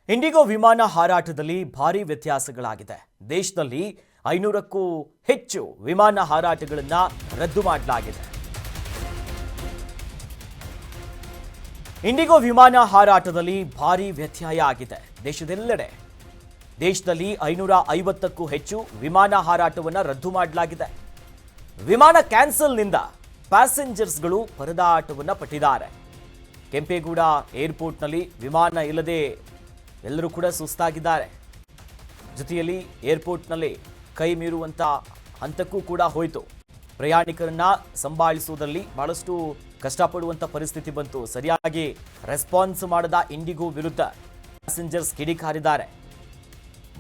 IndiGo ವಿಮಾನ ಹಾರಾಟದಲ್ಲಿ ಭಾರಿ ವ್ಯತ್ಯಾಸಗಳಾಗಿದೆ. ದೇಶದಲ್ಲಿ 500ಕ್ಕೂ ಹೆಚ್ಚು ವಿಮಾನ ಹಾರಾಟಗಳನ್ನು ರದ್ದು ಮಾಡಲಾಗಿದೆ. ಇಂಡಿಗೋ ವಿಮಾನ ಹಾರಾಟದಲ್ಲಿ ಭಾರಿ ವ್ಯತ್ಯಯ ಆಗಿದೆ. ದೇಶದಲ್ಲಿ 550ಕ್ಕೂ ಹೆಚ್ಚು ವಿಮಾನ ಹಾರಾಟವನ್ನು ರದ್ದು ಮಾಡಲಾಗಿದೆ. ವಿಮಾನ ಕ್ಯಾನ್ಸಲ್ನಿಂದ ಪ್ಯಾಸೆಂಜರ್ಸ್ಗಳು ಪರದಾಟವನ್ನು ಪಟ್ಟಿದ್ದಾರೆ. ಕೆಂಪೇಗೌಡ ಏರ್ಪೋರ್ಟ್ನಲ್ಲಿ ವಿಮಾನ ಇಲ್ಲದೆ ಎಲ್ಲರೂ ಕೂಡ ಸುಸ್ತಾಗಿದ್ದಾರೆ. ಜೊತೆಯಲ್ಲಿ ಏರ್ಪೋರ್ಟ್ನಲ್ಲಿ ಕೈ ಮೀರುವಂಥ ಹಂತಕ್ಕೂ ಕೂಡ ಹೋಯಿತು. ಪ್ರಯಾಣಿಕರನ್ನ ಸಂಭಾಳಿಸುವುದರಲ್ಲಿ ಬಹಳಷ್ಟು ಕಷ್ಟಪಡುವಂಥ ಪರಿಸ್ಥಿತಿ ಬಂತು. ಸರಿಯಾಗಿ ರೆಸ್ಪಾನ್ಸ್ ಮಾಡದ ಇಂಡಿಗೋ ವಿರುದ್ಧ ಪ್ಯಾಸೆಂಜರ್ಸ್ ಕಿಡಿಕಾರಿದ್ದಾರೆ.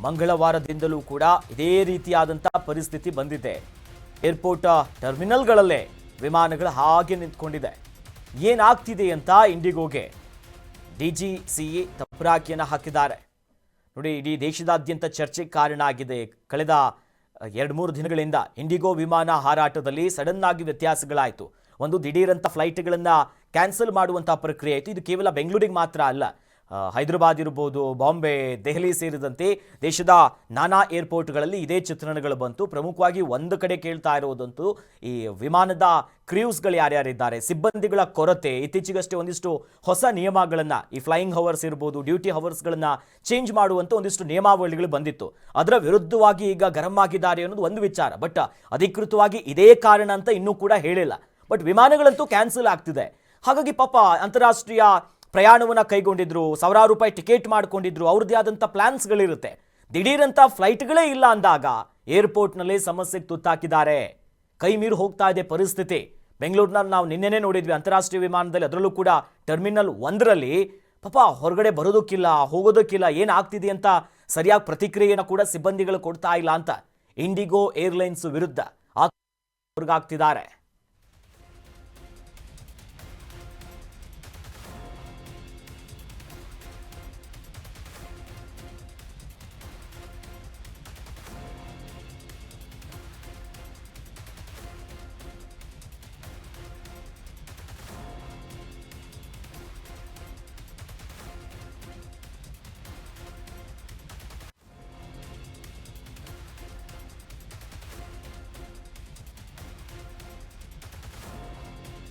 ಮಂಗಳವಾರದಿಂದಲೂ ಕೂಡ ಇದೇ ರೀತಿಯಾದಂಥ ಪರಿಸ್ಥಿತಿ ಬಂದಿದೆ. ಏರ್ಪೋರ್ಟ್ ಟರ್ಮಿನಲ್ಗಳಲ್ಲೇ ವಿಮಾನಗಳು ಹಾಗೆ ನಿಂತ್ಕೊಂಡಿದೆ. ಏನಾಗ್ತಿದೆ ಅಂತ ಇಂಡಿಗೋಗೆ DGCA ತಪರಾಕಿಯನ್ನು ಹಾಕಿದ್ದಾರೆ. ನೋಡಿ, ಇಡೀ ದೇಶದಾದ್ಯಂತ ಚರ್ಚೆಗೆ ಕಾರಣ ಆಗಿದೆ. ಕಳೆದ 2-3 ದಿನಗಳಿಂದ ಇಂಡಿಗೋ ವಿಮಾನ ಹಾರಾಟದಲ್ಲಿ ಸಡನ್ ಆಗಿ ವ್ಯತ್ಯಾಸಗಳಾಯಿತು. ಒಂದು ದಿಢೀರಂಥ ಫ್ಲೈಟ್ಗಳನ್ನು ಕ್ಯಾನ್ಸಲ್ ಮಾಡುವಂಥ ಪ್ರಕ್ರಿಯೆ ಆಯಿತು. ಇದು ಕೇವಲ ಬೆಂಗಳೂರಿಗೆ ಮಾತ್ರ ಅಲ್ಲ, ಹೈದರಾಬಾದ್ ಇರ್ಬೋದು, ಬಾಂಬೆ, ದೆಹಲಿ ಸೇರಿದಂತೆ ದೇಶದ ನಾನಾ ಏರ್ಪೋರ್ಟ್ಗಳಲ್ಲಿ ಇದೇ ಚಿತ್ರಣಗಳು ಬಂತು. ಪ್ರಮುಖವಾಗಿ ಒಂದು ಕಡೆ ಕೇಳ್ತಾ ಇರೋದಂತೂ ಈ ವಿಮಾನದ ಕ್ರೂಸ್ಗಳು ಯಾರ್ಯಾರಿದ್ದಾರೆ, ಸಿಬ್ಬಂದಿಗಳ ಕೊರತೆ. ಇತ್ತೀಚೆಗಷ್ಟೇ ಒಂದಿಷ್ಟು ಹೊಸ ನಿಯಮಗಳನ್ನು, ಈ ಫ್ಲೈಯಿಂಗ್ ಹವರ್ಸ್ ಇರ್ಬೋದು, ಡ್ಯೂಟಿ ಹವರ್ಸ್ಗಳನ್ನು ಚೇಂಜ್ ಮಾಡುವಂಥ ಒಂದಿಷ್ಟು ನಿಯಮಾವಳಿಗಳು ಬಂದಿತ್ತು. ಅದರ ವಿರುದ್ಧವಾಗಿ ಈಗ ಗರಂ ಆಗಿದ್ದಾರೆ ಅನ್ನೋದು ಒಂದು ವಿಚಾರ. ಬಟ್ ಅಧಿಕೃತವಾಗಿ ಇದೇ ಕಾರಣ ಅಂತ ಇನ್ನೂ ಕೂಡ ಹೇಳಿಲ್ಲ. ಬಟ್ ವಿಮಾನಗಳಂತೂ ಕ್ಯಾನ್ಸಲ್ ಆಗ್ತಿದೆ. ಹಾಗಾಗಿ ಪಾಪ ಅಂತಾರಾಷ್ಟ್ರೀಯ ಪ್ರಯಾಣವನ್ನು ಕೈಗೊಂಡಿದ್ರು, ಸಾವಿರಾರು ರೂಪಾಯಿ ಟಿಕೆಟ್ ಮಾಡ್ಕೊಂಡಿದ್ರು, ಅವ್ರದ್ದೇ ಆದಂಥ ಪ್ಲಾನ್ಸ್ಗಳಿರುತ್ತೆ. ದಿಢೀರಂಥ ಫ್ಲೈಟ್ಗಳೇ ಇಲ್ಲ ಅಂದಾಗ ಏರ್ಪೋರ್ಟ್ನಲ್ಲಿ ಸಮಸ್ಯೆಗೆ ತುತ್ತಾಕಿದ್ದಾರೆ. ಕೈ ಮೀರಿ ಹೋಗ್ತಾ ಇದೆ ಪರಿಸ್ಥಿತಿ. ಬೆಂಗಳೂರಿನಲ್ಲಿ ನಾವು ನಿನ್ನೆನೇ ನೋಡಿದ್ವಿ, ಅಂತಾರಾಷ್ಟ್ರೀಯ ವಿಮಾನದಲ್ಲಿ, ಅದರಲ್ಲೂ ಕೂಡ ಟರ್ಮಿನಲ್ 1ರಲ್ಲಿ ಪಾಪ ಹೊರಗಡೆ ಬರೋದಕ್ಕಿಲ್ಲ, ಹೋಗೋದಕ್ಕಿಲ್ಲ, ಏನಾಗ್ತಿದೆ ಅಂತ ಸರಿಯಾಗಿ ಪ್ರತಿಕ್ರಿಯೆಯನ್ನು ಕೂಡ ಸಿಬ್ಬಂದಿಗಳು ಕೊಡ್ತಾ ಇಲ್ಲ ಅಂತ ಇಂಡಿಗೋ ಏರ್ಲೈನ್ಸ್ ವಿರುದ್ಧ ಆಗ್ತಿದ್ದಾರೆ.